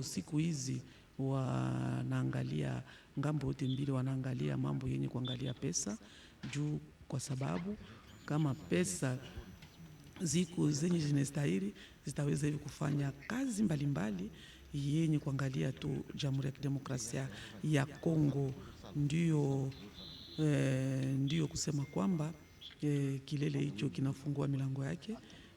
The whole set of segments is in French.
ndio siku hizi wanaangalia ngambo yote mbili, wanaangalia mambo yenye kuangalia pesa juu, kwa sababu kama pesa ziko zenye zinastahili zitaweza hivi kufanya kazi mbalimbali yenye kuangalia tu Jamhuri ya Kidemokrasia ya Kongo. Ndio kusema kwamba kilele hicho kinafungua milango yake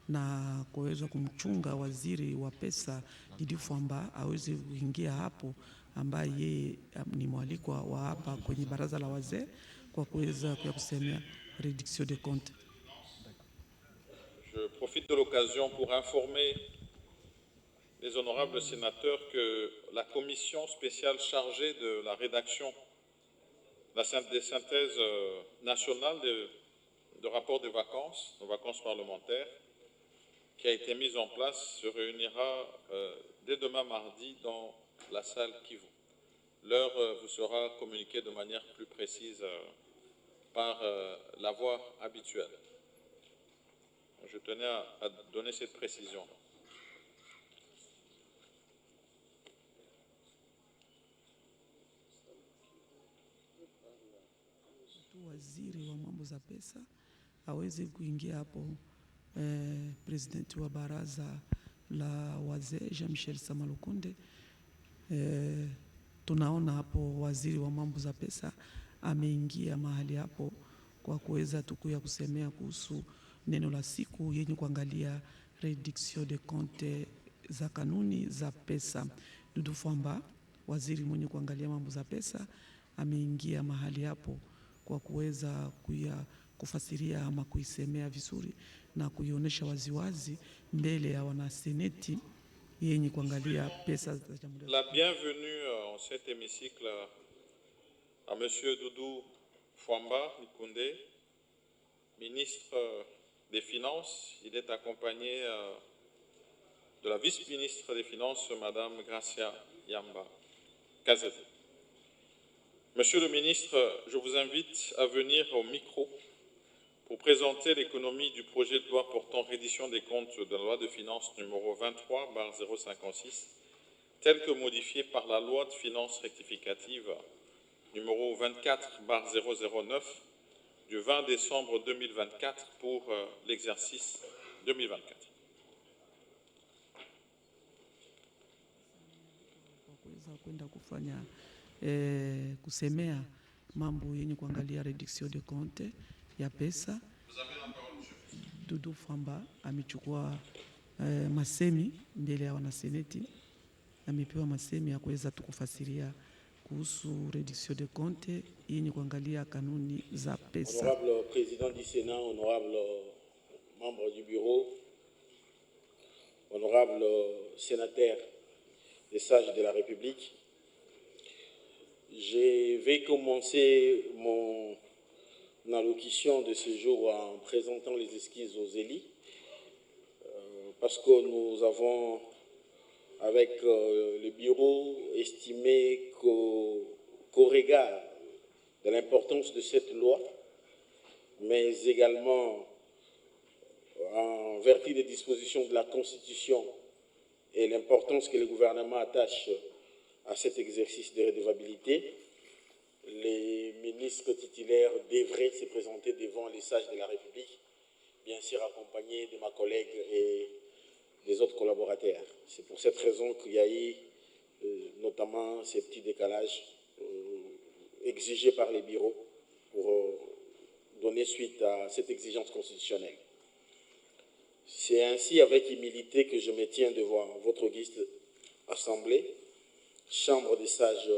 na kuweza kumchunga waziri wa pesa Didi Fwamba aweze kuingia hapo, ambaye yeye ni mwalikwa wa hapa kwenye baraza la wazee kwa kuweza kusemea réduction des comptes. Je profite de l'occasion pour informer les honorables sénateurs que la commission spéciale chargée de la rédaction des synthèses nationales de rapports de vacances, nos vacances parlementaires, qui a été mise en place, se réunira dès demain mardi dans la salle Kivu. L'heure vous sera communiquée de manière plus précise par la voie habituelle. Je tenais à donner cette précision. Waziri wa mambo za pesa aweze kuingia hapo, presidenti wa baraza la wazee Jean-Michel Samalukonde. Tunaona hapo waziri wa mambo za pesa ameingia mahali hapo kwa kuweza tukuya kusemea kuhusu neno la siku yenye kuangalia réduction des comptes za kanuni za pesa. Dudu Fwamba, waziri mwenye kuangalia mambo za pesa, ameingia mahali hapo kwa kuweza kufasiria ama kuisemea vizuri na kuionyesha waziwazi mbele ya wanaseneti yenye kuangalia pesa za jamhuri. La bienvenue en cet hémicycle à monsieur Doudou Fwamba Mikunde, ministre des Finances. Il est accompagné de la vice-ministre des Finances, madame Gracia Yamba Kazete. Monsieur le ministre, je vous invite à venir au micro pour présenter l'économie du projet de loi portant reddition des comptes de la loi de finances numéro 23/056, tel que modifié par la loi de finances rectificative numéro 24/009 du 20 décembre 2024 pour l'exercice 2024. Kusemea mambo yenye kuangalia réduction de compte ya pesa. Dudu Fwamba amechukua masemi mbele ya wanaseneti, amepewa masemi ya kuweza tukufasiria kuhusu réduction de compte yenye kuangalia kanuni za pesa. Honorable président du Sénat, honorable membre du bureau, honorable sénateur des sages de la République, je vais commencer mon allocution de ce jour en présentant les esquisses aux élus, parce que nous avons, avec le bureau, estimé qu'au regard de l'importance de cette loi, mais également en vertu des dispositions de la Constitution et l'importance que le gouvernement attache à cet exercice de redevabilité, les ministres titulaires devraient se présenter devant les sages de la République, bien sûr accompagnés de ma collègue et des autres collaborateurs. C'est pour cette raison qu'il y a eu notamment ces petits décalages exigés par les bureaux pour donner suite à cette exigence constitutionnelle. C'est ainsi avec humilité que je me tiens devant votre auguste assemblée, chambre des sages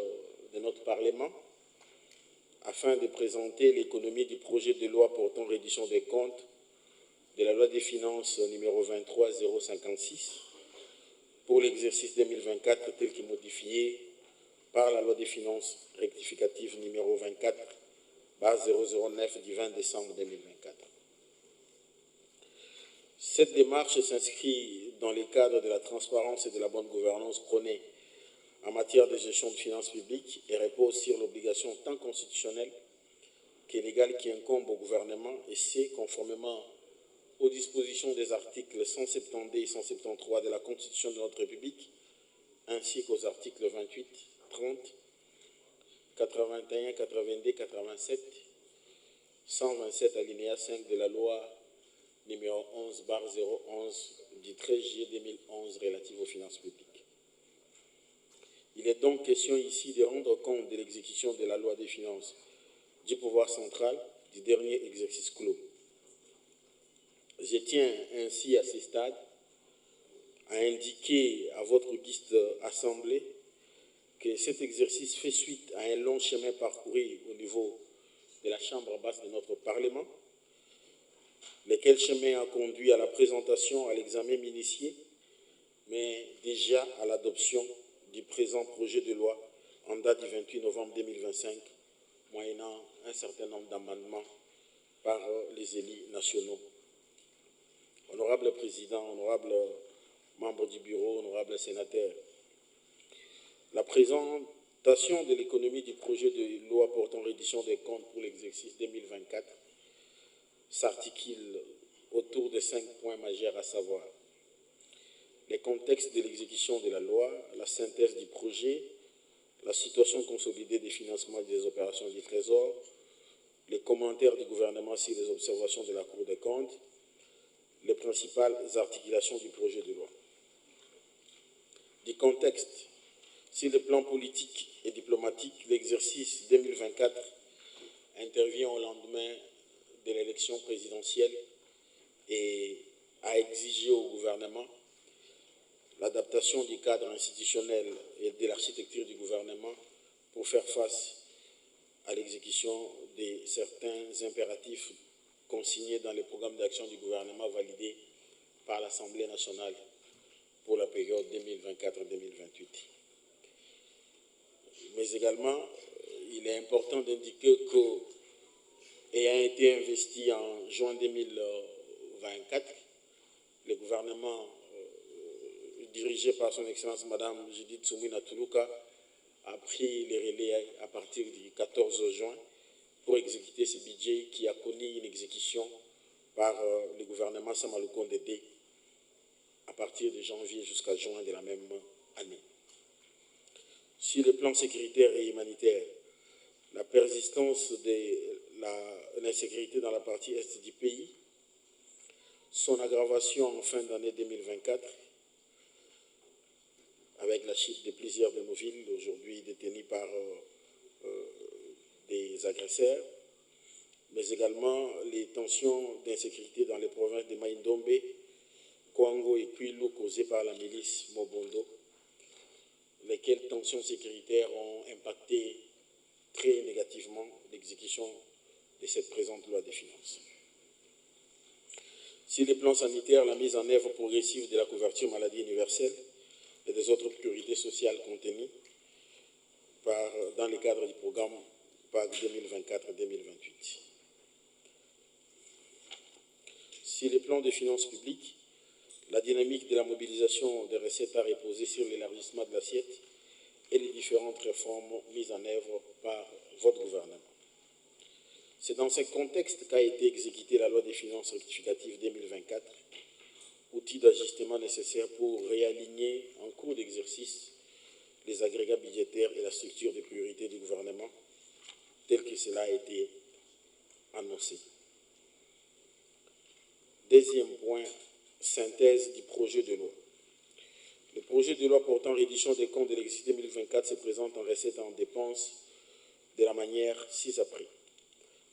de notre Parlement, afin de présenter l'économie du projet de loi portant reddition des comptes de la loi des finances numéro 23/056 pour l'exercice 2024 tel que modifié par la loi des finances rectificative numéro 24/009 du 20 décembre 2024. Cette démarche s'inscrit dans le cadre de la transparence et de la bonne gouvernance prônée en matière de gestion de finances publiques et repose sur l'obligation tant constitutionnelle que légale qui incombe au gouvernement, et c'est conformément aux dispositions des articles 172 et 173 de la Constitution de notre République, ainsi qu'aux articles 28, 30, 81, 82, 87, 127 alinéa 5 de la loi numéro 11/011 du 13 juillet 2011 relative aux finances publiques. Il est donc question ici de rendre compte de l'exécution de la loi des finances du pouvoir central du dernier exercice clos. Je tiens ainsi à ce stade à indiquer à votre auguste assemblée que cet exercice fait suite à un long chemin parcouru au niveau de la Chambre basse de notre Parlement, lequel chemin a conduit à la présentation, à l'examen minutieux, mais déjà à l'adoption du présent projet de loi en date du 28 novembre 2025, moyennant un certain nombre d'amendements par les élus nationaux. Honorable Président, honorable membres du bureau, honorables sénateurs, la présentation de l'économie du projet de loi portant reddition des comptes pour l'exercice 2024 s'articule autour de 5 points majeurs, à savoir les contextes de l'exécution de la loi, la synthèse du projet, la situation consolidée des financements et des opérations du Trésor, les commentaires du gouvernement sur les observations de la Cour des comptes, les principales articulations du projet de loi. Du contexte, sur le plan politique et diplomatique, l'exercice 2024 intervient au lendemain de l'élection présidentielle et a exigé au gouvernement l'adaptation du cadre institutionnel et de l'architecture du gouvernement pour faire face à l'exécution de certains impératifs consignés dans le programme d'action du gouvernement validé par l'Assemblée nationale pour la période 2024-2028. Mais également, il est important d'indiquer qu'ayant été investi en juin 2024, le gouvernement dirigé par son Excellence Madame Judith Soumina Toulouka a pris les relais à partir du 14 juin pour exécuter ce budget qui a connu une exécution par le gouvernement Samaluko Ndédé à partir de janvier jusqu'à juin de la même année. Sur le plan sécuritaire et humanitaire, la persistance de l'insécurité dans la partie est du pays, son aggravation en fin d'année 2024, avec la chute de plusieurs de nos villes, aujourd'hui détenues par des agresseurs, mais également les tensions d'insécurité dans les provinces de Maïndombe, Kwango et Kwilu causées par la milice Mobondo, lesquelles tensions sécuritaires ont impacté très négativement l'exécution de cette présente loi des finances. Sur le plan sanitaire, la mise en œuvre progressive de la couverture maladie universelle et des autres priorités sociales contenues dans le cadre du programme PAC 2024-2028. Sur le plan des finances publiques, la dynamique de la mobilisation des recettes a reposé sur l'élargissement de l'assiette et les différentes réformes mises en œuvre par votre gouvernement. C'est dans ce contexte qu'a été exécutée la loi des finances rectificative 2024, outil d'ajustement nécessaire pour réaligner en cours d'exercice les agrégats budgétaires et la structure de priorité du gouvernement, tel que cela a été annoncé. Deuxième point, synthèse du projet de loi. Le projet de loi portant reddition des comptes de l'exercice 2024 se présente en recettes et en dépenses de la manière ci-après.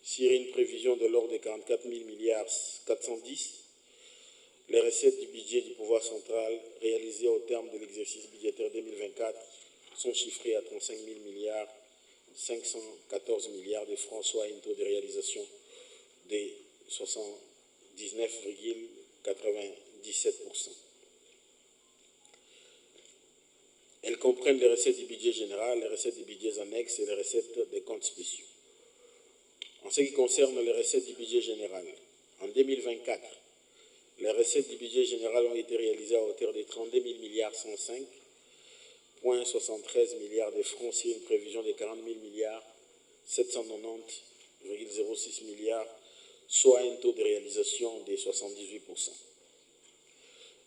Sur une prévision de l'ordre de 44 000 milliards 410, les recettes du budget du pouvoir central réalisées au terme de l'exercice budgétaire 2024 sont chiffrées à 35 000 milliards 514 milliards de francs, soit un taux de réalisation de 79,97%. Elles comprennent les recettes du budget général, les recettes des budgets annexes et les recettes des comptes spéciaux. En ce qui concerne les recettes du budget général, en 2024, les recettes du budget général ont été réalisées à hauteur de 32 000 milliards 105,73 milliards de francs sur une prévision de 40 000 milliards 790,06 milliards, soit un taux de réalisation de 78%.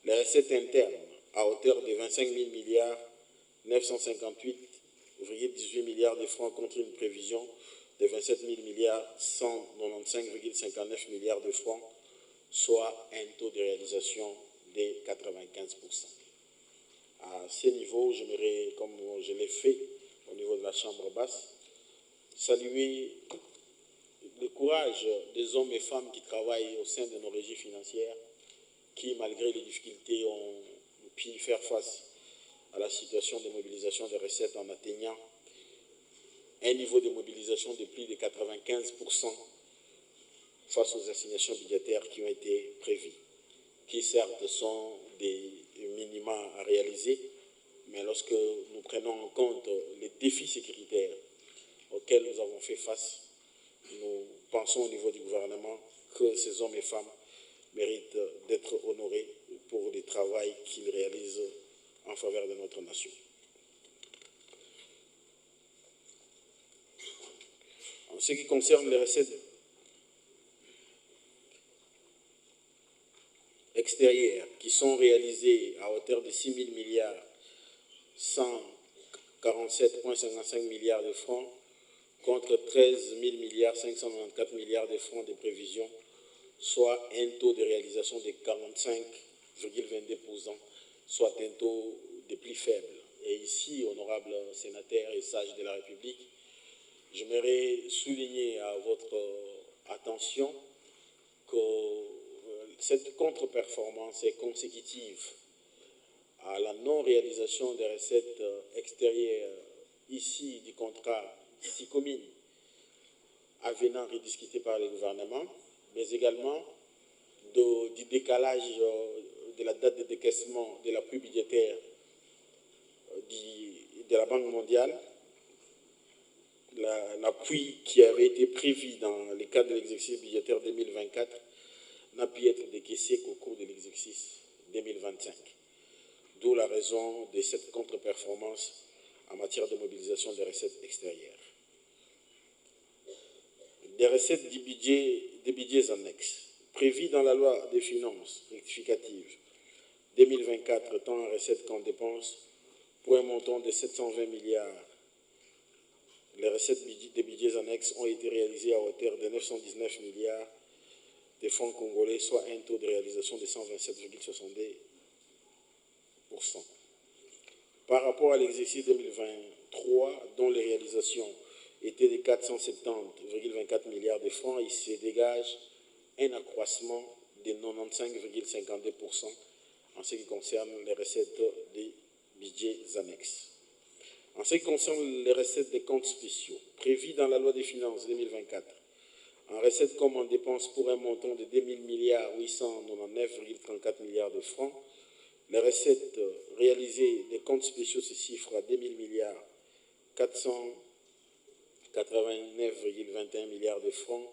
Les recettes internes, à hauteur de 25 000 milliards 958,18 milliards de francs contre une prévision de 27 000 milliards 195,59 milliards de francs, soit un taux de réalisation de 95%. À ce niveau, j'aimerais, comme je l'ai fait au niveau de la Chambre basse, saluer le courage des hommes et femmes qui travaillent au sein de nos régies financières, qui, malgré les difficultés, ont pu faire face à la situation de mobilisation des recettes en atteignant un niveau de mobilisation de plus de 95% face aux assignations budgétaires qui ont été prévues, qui certes sont des minima à réaliser, mais lorsque nous prenons en compte les défis sécuritaires auxquels nous avons fait face, nous pensons au niveau du gouvernement que ces hommes et femmes méritent d'être honorés pour le travail qu'ils réalisent en faveur de notre nation. En ce qui concerne les recettes extérieures qui sont réalisées à hauteur de 6 000 milliards 147,55 milliards de francs contre 13 000 milliards 594 milliards de francs de prévision, soit un taux de réalisation de 45,22%, soit un taux des plus faibles. Et ici, honorables sénateurs et sages de la République, j'aimerais souligner à votre attention que cette contre-performance est consécutive à la non-réalisation des recettes extérieures ici du contrat SICOMIN avenant rediscuté par le gouvernement, mais également du décalage de la date de décaissement de l'appui budgétaire de la Banque mondiale, l'appui qui avait été prévu dans le cadre de l'exercice budgétaire 2024 n'a pu être décaissé qu'au cours de l'exercice 2025. D'où la raison de cette contre-performance en matière de mobilisation des recettes extérieures. Des recettes des budgets annexes prévues dans la loi des finances rectificative 2024, tant en recettes qu'en dépenses, pour un montant de 720 milliards. Les recettes des budgets annexes ont été réalisées à hauteur de 919 milliards de francs congolais, soit un taux de réalisation de 127,62%. Par rapport à l'exercice 2023, dont les réalisations étaient de 470,24 milliards de francs, il se dégage un accroissement de 95,52% en ce qui concerne les recettes des budgets annexes. En ce qui concerne les recettes des comptes spéciaux, prévues dans la loi des finances 2024, en recettes comme en dépenses pour un montant de 2 000 milliards 899,34 milliards de francs, les recettes réalisées des comptes spéciaux se chiffrent à 2 000 milliards 489,21 milliards de francs,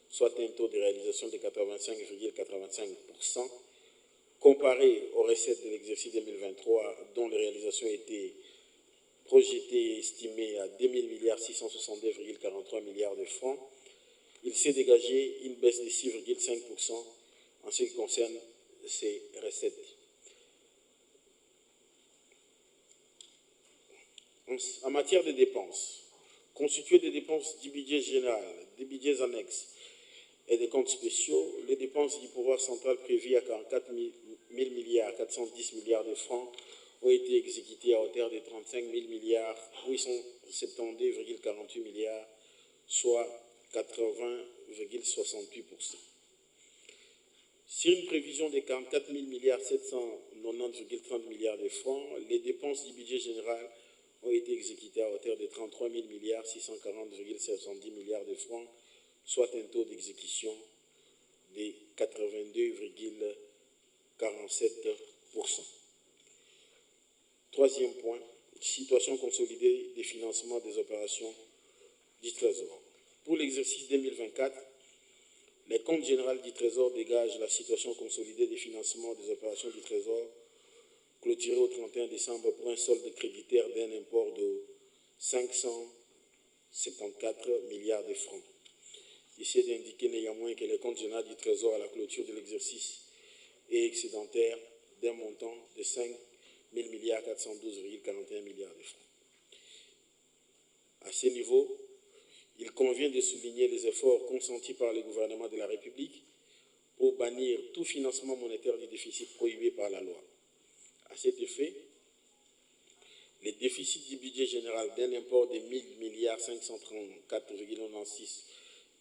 soit un taux de réalisation de 85,85%, comparé aux recettes de l'exercice 2023, dont les réalisations étaient projetées et estimées à 2 000 milliards 662,43 milliards de francs. Il s'est dégagé une baisse de 6,5% en ce qui concerne ces recettes. En matière de dépenses, constituées des dépenses du budget général, des budgets annexes et des comptes spéciaux, les dépenses du pouvoir central prévues à 44 000 milliards 410 milliards de francs ont été exécutées à hauteur de 35 000 milliards 872,48 milliards, soit 80,68%. Sur une prévision de 44 000 milliards 790,30 milliards de francs, les dépenses du budget général ont été exécutées à hauteur de 33 000 milliards 640,70 milliards de francs, soit un taux d'exécution de 82,47%. Troisième point, situation consolidée des financements des opérations du Trésor. Pour l'exercice 2024, les comptes généraux du Trésor dégagent la situation consolidée des financements des opérations du Trésor clôturé au 31 décembre pour un solde créditaire d'un import de 574 milliards de francs. Ici est d'indiquer néanmoins que les comptes généraux du Trésor à la clôture de l'exercice est excédentaire d'un montant de 5 1000 milliards 412,41 milliards de francs. À ce niveau, il convient de souligner les efforts consentis par le gouvernement de la République pour bannir tout financement monétaire du déficit prohibé par la loi. À cet effet, le déficit du budget général d'un import de 1000 milliards 534,96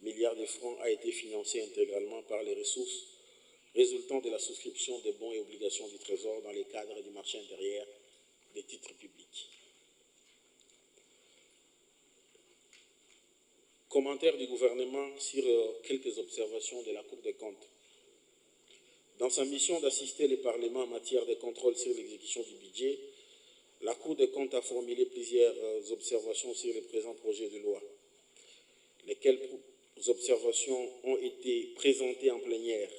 milliards de francs a été financé intégralement par les ressources résultant de la souscription des bons et obligations du Trésor dans le cadre du marché intérieur des titres publics. Commentaire du gouvernement sur quelques observations de la Cour des comptes. Dans sa mission d'assister le Parlement en matière de contrôle sur l'exécution du budget, la Cour des comptes a formulé plusieurs observations sur le présent projet de loi, lesquelles observations ont été présentées en plénière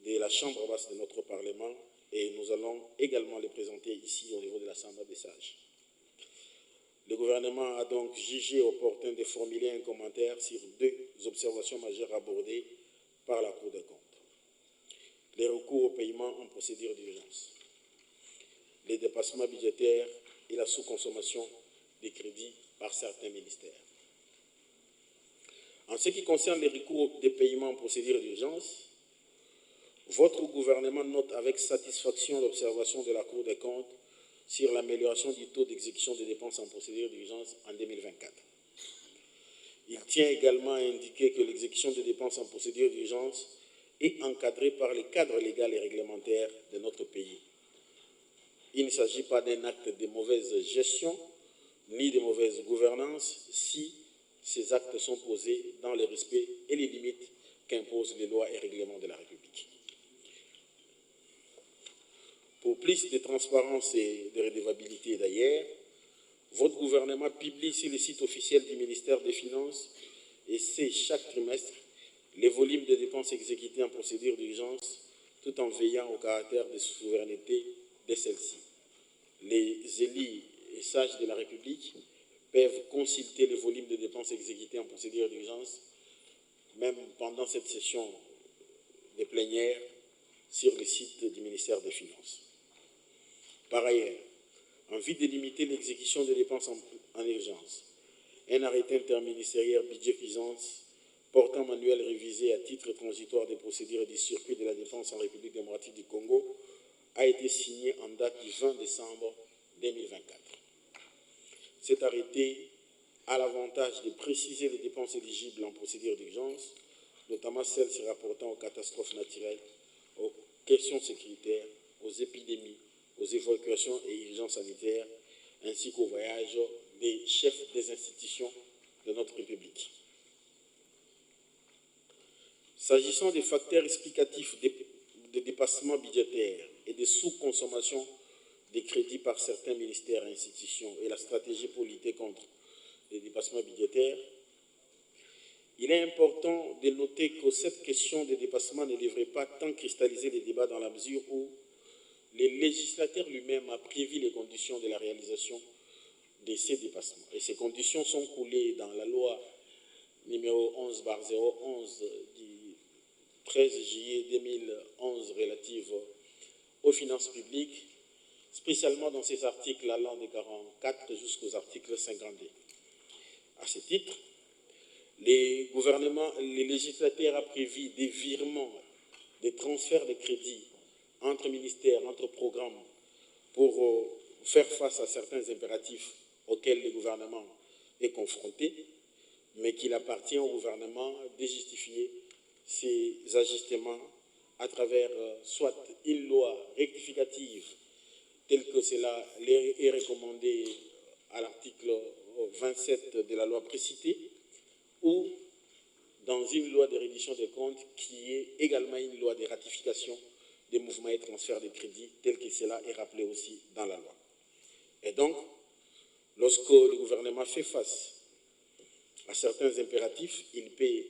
de la Chambre basse de notre Parlement et nous allons également les présenter ici au niveau de l'Assemblée des sages. Le gouvernement a donc jugé opportun de formuler un commentaire sur deux observations majeures abordées par la Cour des comptes. Les recours au paiement en procédure d'urgence, les dépassements budgétaires et la sous-consommation des crédits par certains ministères. En ce qui concerne les recours des paiements en procédure d'urgence, votre gouvernement note avec satisfaction l'observation de la Cour des comptes sur l'amélioration du taux d'exécution des dépenses en procédure d'urgence en 2024. Il tient également à indiquer que l'exécution des dépenses en procédure d'urgence est encadrée par les cadres légaux et réglementaires de notre pays. Il ne s'agit pas d'un acte de mauvaise gestion ni de mauvaise gouvernance si ces actes sont posés dans le respect et les limites qu'imposent les lois et règlements de la République. Pour plus de transparence et de redevabilité d'ailleurs, votre gouvernement publie sur le site officiel du ministère des Finances et c'est chaque trimestre les volumes de dépenses exécutées en procédure d'urgence tout en veillant au caractère de souveraineté de celle-ci. Les élus et sages de la République peuvent consulter les volumes de dépenses exécutées en procédure d'urgence, même pendant cette session de plénière, sur le site du ministère des Finances. Par ailleurs, en vue de limiter l'exécution des dépenses en urgence, un arrêté interministériel budget-finance portant manuel révisé à titre transitoire des procédures et du circuit de la défense en République démocratique du Congo a été signé en date du 20 décembre 2024. Cet arrêté a l'avantage de préciser les dépenses éligibles en procédure d'urgence, notamment celles se rapportant aux catastrophes naturelles, aux questions sécuritaires, aux épidémies, aux évacuations et urgences sanitaires, ainsi qu'au voyage des chefs des institutions de notre République. S'agissant des facteurs explicatifs de dépassement budgétaire et de sous-consommation des crédits par certains ministères et institutions et la stratégie pour lutter contre les dépassements budgétaires, il est important de noter que cette question des dépassements ne devrait pas tant cristalliser les débats dans la mesure où le législateur lui-même a prévu les conditions de la réalisation de ces dépassements. Et ces conditions sont coulées dans la loi numéro 11/011 du 13 juillet 2011 relative aux finances publiques, spécialement dans ces articles allant de 44 jusqu'aux articles 52. À ce titre, le législateur a prévu des virements, des transferts de crédits entre ministères, entre programmes, pour faire face à certains impératifs auxquels le gouvernement est confronté, mais qu'il appartient au gouvernement de justifier ces ajustements à travers soit une loi rectificative telle que cela est recommandé à l'article 27 de la loi précitée, ou dans une loi de reddition des comptes qui est également une loi de ratification des mouvements et transferts de crédits, tel que cela est rappelé aussi dans la loi. Et donc, lorsque le gouvernement fait face à certains impératifs, il peut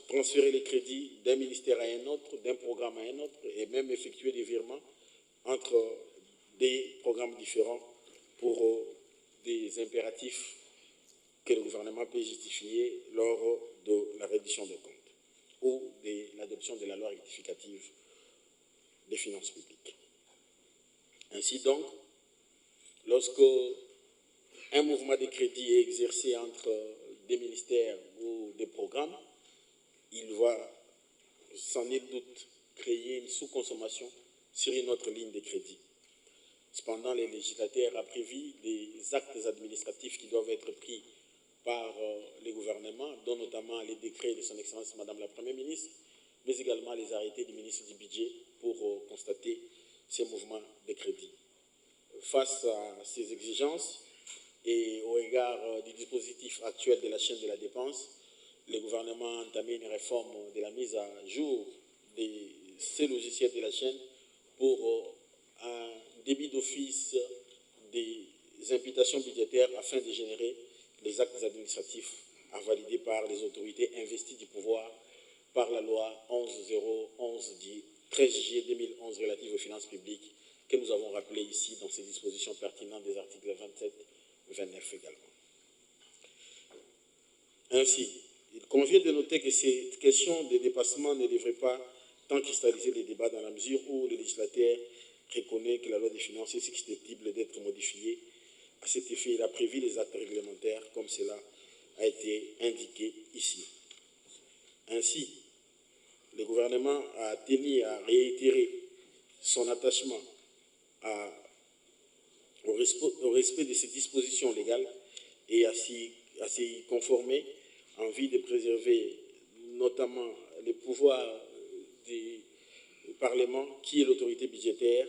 transférer les crédits d'un ministère à un autre, d'un programme à un autre, et même effectuer des virements entre des programmes différents pour des impératifs que le gouvernement peut justifier lors de la reddition des comptes ou de l'adoption de la loi rectificative des finances publiques. Ainsi donc, lorsque un mouvement de crédit est exercé entre des ministères ou des programmes, il va sans nul doute créer une sous-consommation sur une autre ligne de crédit. Cependant, les législateurs ont prévu des actes administratifs qui doivent être pris par les gouvernements, dont notamment les décrets de son Excellence Madame la Première ministre, mais également les arrêtés du ministre du Budget pour constater ces mouvements de crédit. Face à ces exigences et au regard du dispositif actuel de la chaîne de la dépense, le gouvernement a entamé une réforme de la mise à jour de ces logiciels de la chaîne pour un débit d'office des imputations budgétaires afin de générer les actes administratifs à valider par les autorités investies du pouvoir par la loi 11-011 du 13 juillet 2011 relative aux finances publiques que nous avons rappelé ici dans ces dispositions pertinentes des articles 27-29 également. Ainsi, il convient de noter que cette question de dépassement ne devrait pas tant cristalliser les débats dans la mesure où le législateur reconnaît que la loi des finances est susceptible d'être modifiée. À cet effet, il a prévu les actes réglementaires comme cela a été indiqué ici. Ainsi, le gouvernement a tenu à réitérer son attachement au respect de ces dispositions légales et à s'y conformer en vue de préserver notamment les pouvoirs du Parlement, qui est l'autorité budgétaire,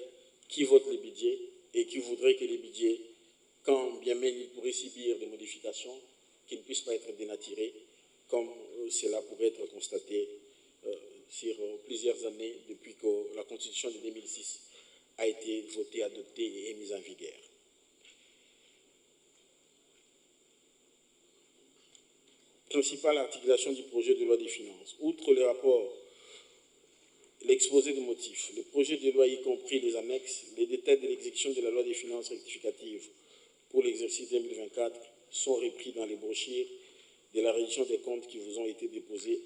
qui vote le budget et qui voudrait que les budgets, quand bien même ils pourraient subir des modifications, qu'ils ne puissent pas être dénaturés, comme cela pourrait être constaté sur plusieurs années depuis que la Constitution de 2006 a été votée, adoptée et mise en vigueur. Principale articulation du projet de loi des finances. Outre le rapport, l'exposé des motifs, le projet de loi, y compris les annexes, les détails de l'exécution de la loi des finances rectificative pour l'exercice 2024 sont repris dans les brochures de la réduction des comptes qui vous ont été déposés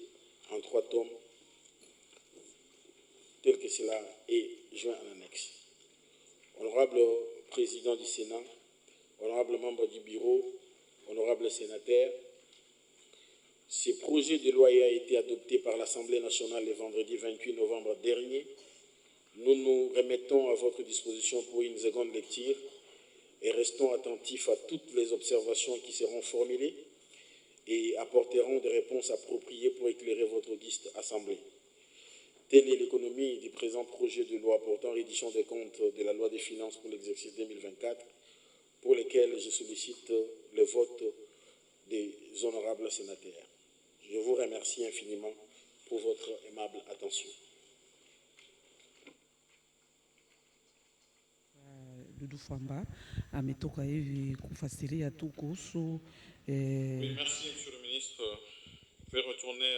en 3 tomes, tel que cela est joint en annexe. Honorable Président du Sénat, honorable membre du bureau, honorable sénateur, ce projet de loi a été adopté par l'Assemblée nationale le vendredi 28 novembre dernier. Nous nous remettons à votre disposition pour une seconde lecture et restons attentifs à toutes les observations qui seront formulées et apporteront des réponses appropriées pour éclairer votre auguste Assemblée. Telle est l'économie du présent projet de loi portant reddition des comptes de la loi des finances pour l'exercice 2024, pour lequel je sollicite le vote des honorables sénateurs. Je vous remercie infiniment pour votre aimable attention. Doudou Fwamba ametoka hivi kufasiria tu kuhusu Oui, merci, Monsieur le ministre. Vous pouvez retourner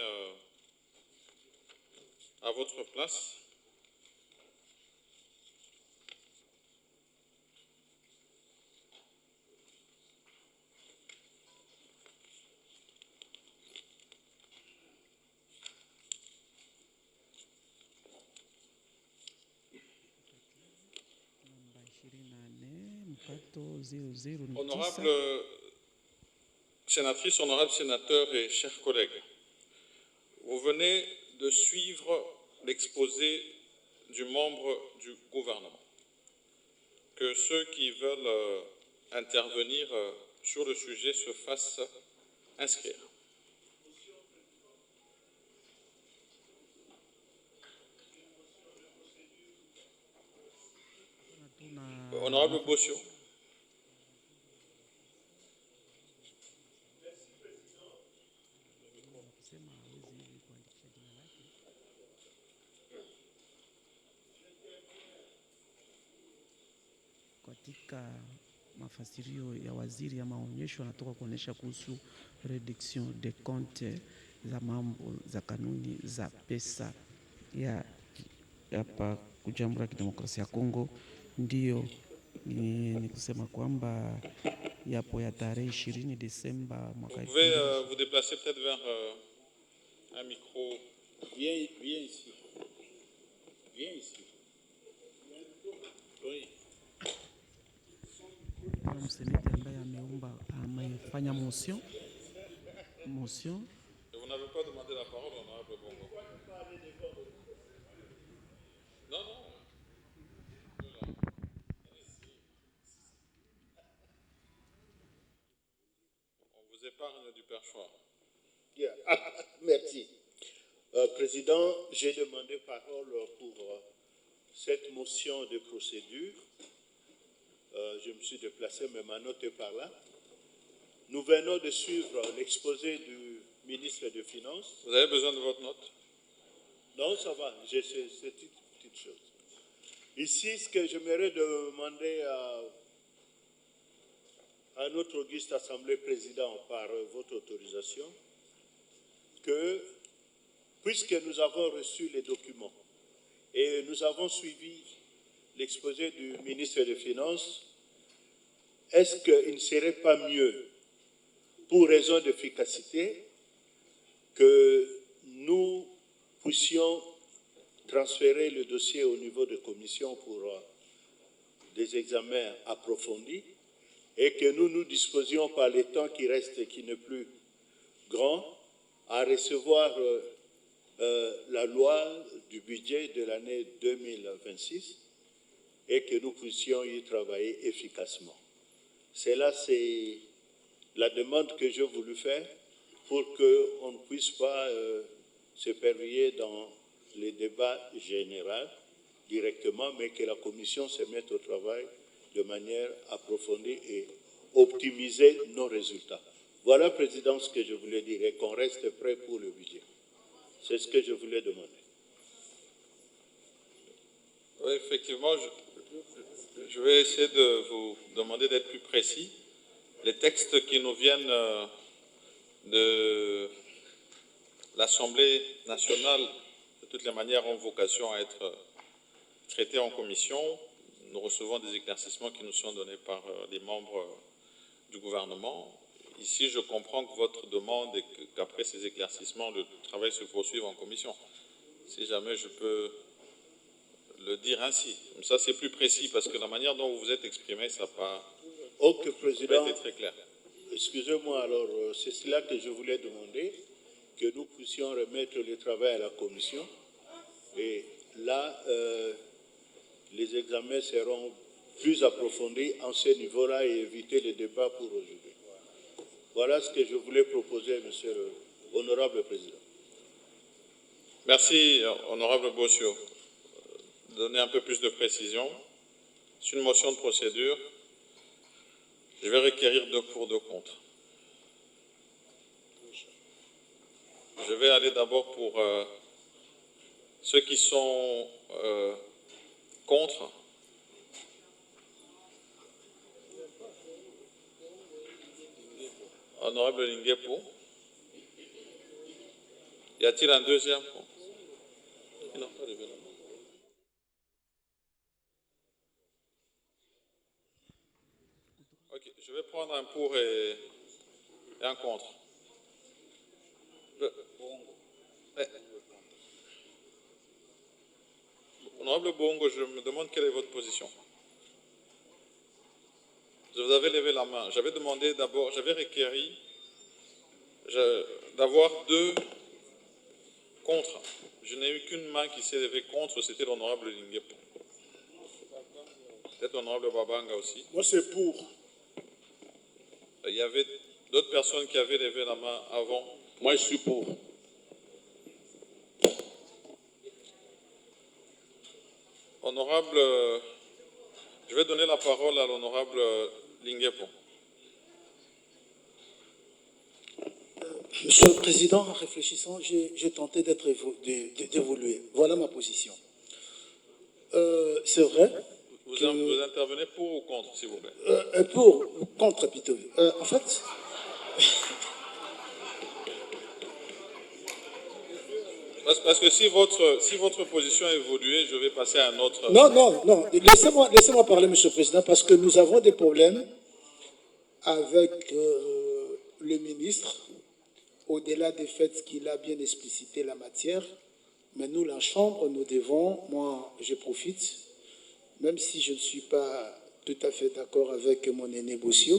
à votre place. Honorable sénatrice, honorable sénateur et chers collègues, vous venez de suivre l'exposé du membre du gouvernement. Que ceux qui veulent intervenir sur le sujet se fassent inscrire. Honorable Bossio. Katika mafasirio ya waziri ya maonyesho anatoka kuonyesha kuhusu reduction de compte za mambo za kanuni za pesa ya hapa Jamhuri ya Kidemokrasia ya Kongo. Ndio ni kusema kwamba yapo ya tarehe 20 Desemba mwaka 2020. Vous pouvez vous déplacer peut-être vers un micro. Viens ici. Viens ici. Oui. Kuna mseneti ambaye amefanya motion. Et vous n'avez pas demandé la parole, honorable Bongo. Non, non. On vous épargne du perchoir. Yeah. Merci. Président, j'ai demandé parole pour cette motion de procédure. Je me suis déplacé, mais ma note est par là. Nous venons de suivre l'exposé du ministre des Finances. Vous avez besoin de votre note? Non, ça va, j'ai cette petite chose. Ici, ce que j'aimerais demander à notre auguste Assemblée président, par votre autorisation, que, puisque nous avons reçu les documents et nous avons suivi l'exposé du ministre des Finances, est-ce qu'il ne serait pas mieux, pour raison d'efficacité, que nous puissions transférer le dossier au niveau de commission pour des examens approfondis et que nous nous disposions par le temps qui reste et qui n'est plus grand à recevoir la loi du budget de l'année 2026 et que nous puissions y travailler efficacement. Cela, c'est la demande que j'ai voulu faire pour qu'on ne puisse pas s'épervier dans les débats généraux directement, mais que la commission se mette au travail de manière approfondie et optimiser nos résultats. Voilà, Président, ce que je voulais dire, et qu'on reste prêt pour le budget. C'est ce que je voulais demander. Oui, effectivement, je vais essayer de vous demander d'être plus précis. Les textes qui nous viennent de l'Assemblée nationale, de toutes les manières, ont vocation à être traités en commission. Nous recevons des éclaircissements qui nous sont donnés par les membres du gouvernement. Ici, je comprends que votre demande est qu'après ces éclaircissements, le travail se poursuive en commission. Si jamais je peux le dire ainsi. Comme ça, c'est plus précis, parce que la manière dont vous vous êtes exprimé, ça n'a pas, Président, été très clair. Excusez-moi, alors, c'est cela que je voulais demander, que nous puissions remettre le travail à la commission. Et là, les examens seront plus approfondis en ce niveau-là et éviter les débats pour aujourd'hui. Voilà ce que je voulais proposer, Monsieur l'Honorable Président. Merci, Honorable Bossio. Donner un peu plus de précision. C'est une motion de procédure. Je vais requérir 2 pour 2 contre. Je vais aller d'abord pour ceux qui sont contre. Honorable Linguepo. Y a-t-il un deuxième point? Il n'a pas levé la main. Ok, je vais prendre un pour et un contre. Honorable Bongo, je me demande quelle est votre position. Vous avez levé la main. J'avais demandé d'abord, j'avais requéri d'avoir 2 contre. Je n'ai eu qu'une main qui s'est levée contre, c'était l'honorable Linguepo. Peut-être l'honorable Babanga aussi. Moi, c'est pour. Il y avait d'autres personnes qui avaient levé la main avant. Moi, je suis pour. Honorable, je vais donner la parole à l'honorable Linguepo. Monsieur le Président, en réfléchissant, j'ai tenté d'évoluer. Voilà ma position. C'est vrai. Vous intervenez pour ou contre, s'il vous plaît? Contre, plutôt. En fait... Parce que si votre position a évolué, je vais passer à un autre... Non. Laissez-moi parler, Monsieur le Président, parce que nous avons des problèmes avec le ministre, au-delà des faits qu'il a bien explicité la matière. Mais nous, la Chambre, nous devons, moi, je profite, même si je ne suis pas tout à fait d'accord avec mon aîné Bossio,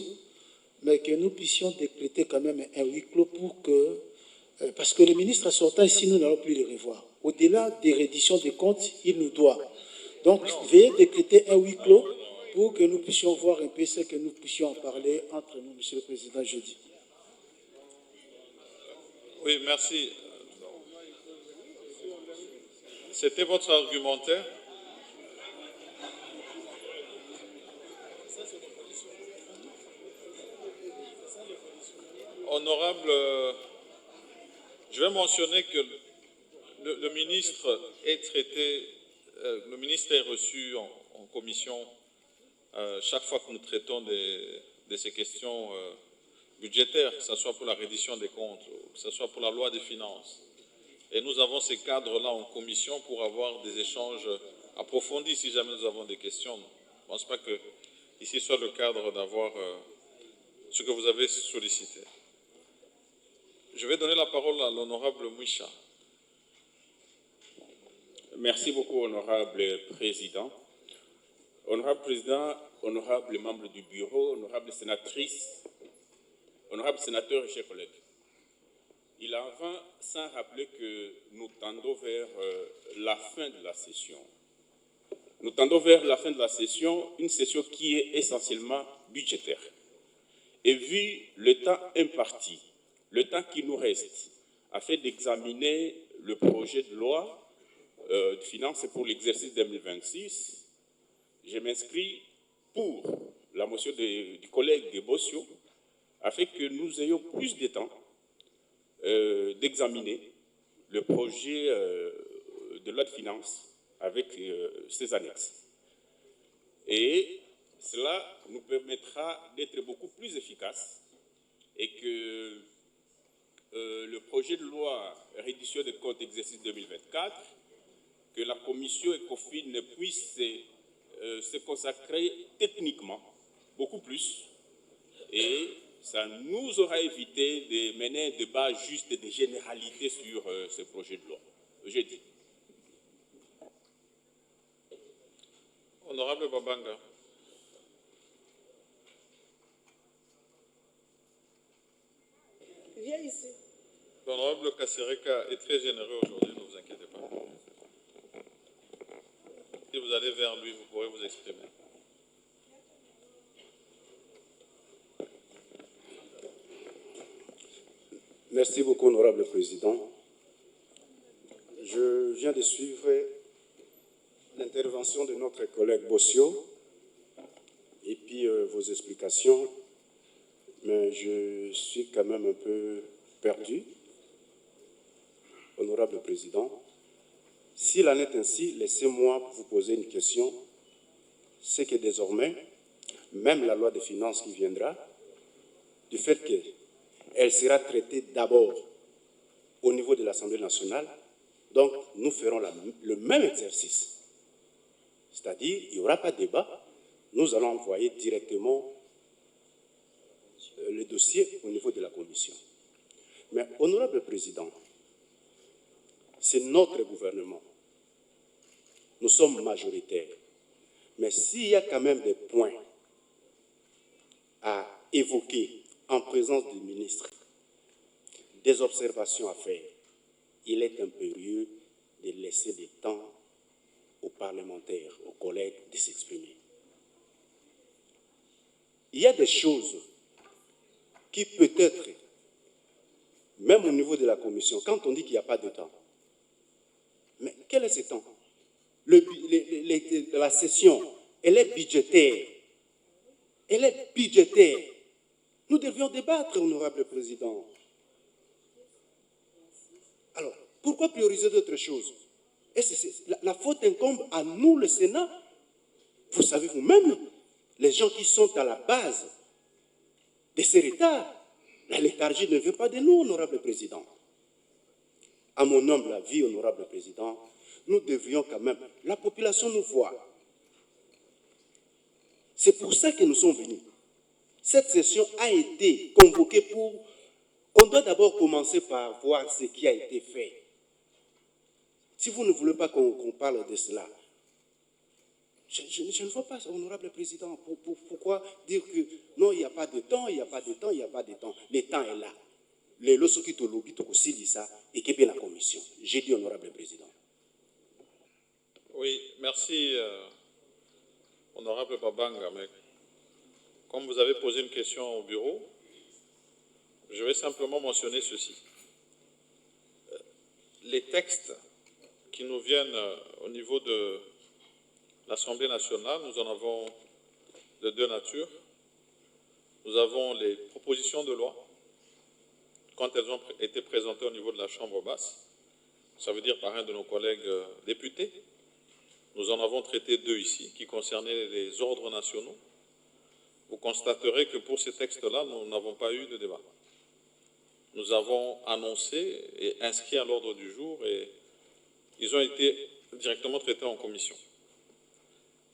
mais que nous puissions décréter quand même un huis clos pour que, parce que le ministre sortant ici, nous n'allons plus le revoir. Au-delà des redditions des comptes, il nous doit. Donc, veuillez décréter un huis clos pour que nous puissions voir un peu ce que nous puissions en parler entre nous, Monsieur le Président, jeudi. Oui, merci. C'était votre argumentaire. Honorable, je vais mentionner que le ministre est traité, le ministre est reçu en commission chaque fois que nous traitons de ces questions budgétaires, que ce soit pour la reddition des comptes, que ce soit pour la loi des finances. Et nous avons ces cadres-là en commission pour avoir des échanges approfondis si jamais nous avons des questions. Je ne pense pas que ici soit le cadre d'avoir ce que vous avez sollicité. Je vais donner la parole à l'honorable Mouissa. Merci beaucoup, honorable président. Honorable président, honorable membre du bureau, honorable sénatrice, honorable sénateur et chers collègues. Il en va sans rappeler que nous tendons vers la fin de la session. Nous tendons vers la fin de la session, une session qui est essentiellement budgétaire. Et vu le temps imparti, le temps qui nous reste, afin d'examiner le projet de loi de finances pour l'exercice 2026, je m'inscris pour la motion du collègue Bossio, afin que nous ayons plus de temps d'examiner le projet de loi de finances avec ses annexes. Et cela nous permettra d'être beaucoup plus efficaces et que le projet de loi reddition des comptes exercice 2024, que la commission ECOFIN puisse se consacrer techniquement beaucoup plus, et ça nous aura évité de mener un débat juste de généralité sur ce projet de loi. Jeudi. Honorable Babanga. Viens ici. L'honorable Kassereka est très généreux aujourd'hui, ne vous inquiétez pas. Si vous allez vers lui, vous pourrez vous exprimer. Merci beaucoup, honorable président. Je viens de suivre l'intervention de notre collègue Bossio et puis vos explications, mais je suis quand même un peu perdu. Honorable président, s'il en est ainsi, laissez-moi vous poser une question. C'est que désormais, même la loi des finances qui viendra, du fait qu'elle sera traitée d'abord au niveau de l'Assemblée nationale, donc nous ferons le même exercice. C'est-à-dire, il n'y aura pas de débat, nous allons envoyer directement le dossier au niveau de la commission. Mais, honorable président, c'est notre gouvernement. Nous sommes majoritaires. Mais s'il y a quand même des points à évoquer en présence du ministre, des observations à faire, il est impérieux de laisser du temps aux parlementaires, aux collègues de s'exprimer. Il y a des choses qui peut-être, même au niveau de la commission, quand on dit qu'il n'y a pas de temps, mais quel est ce temps? La session, elle est budgétaire. Elle est budgétaire. Nous devions débattre, honorable président. Alors, pourquoi prioriser d'autres choses? Et la faute incombe à nous, le Sénat. Vous savez vous-même, les gens qui sont à la base de ces retards, la léthargie ne vient pas de nous, honorable président. À mon humble avis, honorable président, nous devrions quand même, la population nous voit. C'est pour ça que nous sommes venus. Cette session a été convoquée pour... On doit d'abord commencer par voir ce qui a été fait. Si vous ne voulez pas qu'on parle de cela, Je ne vois pas, honorable président, pourquoi dire que non, il n'y a pas de temps, il n'y a pas de temps, il n'y a pas de temps. Le temps est là. Les leçons qui te lobby, tu aussi dit ça, et qui est la commission. J'ai dit, honorable président. Oui, merci, honorable Babanga. Mais comme vous avez posé une question au bureau, je vais simplement mentionner ceci. Les textes qui nous viennent au niveau de l'Assemblée nationale, nous en avons de deux natures. Nous avons les propositions de loi, quand elles ont été présentées au niveau de la Chambre basse, ça veut dire par un de nos collègues députés. Nous en avons traité deux ici, qui concernaient les ordres nationaux. Vous constaterez que pour ces textes-là, nous n'avons pas eu de débat. Nous avons annoncé et inscrit à l'ordre du jour et ils ont été directement traités en commission.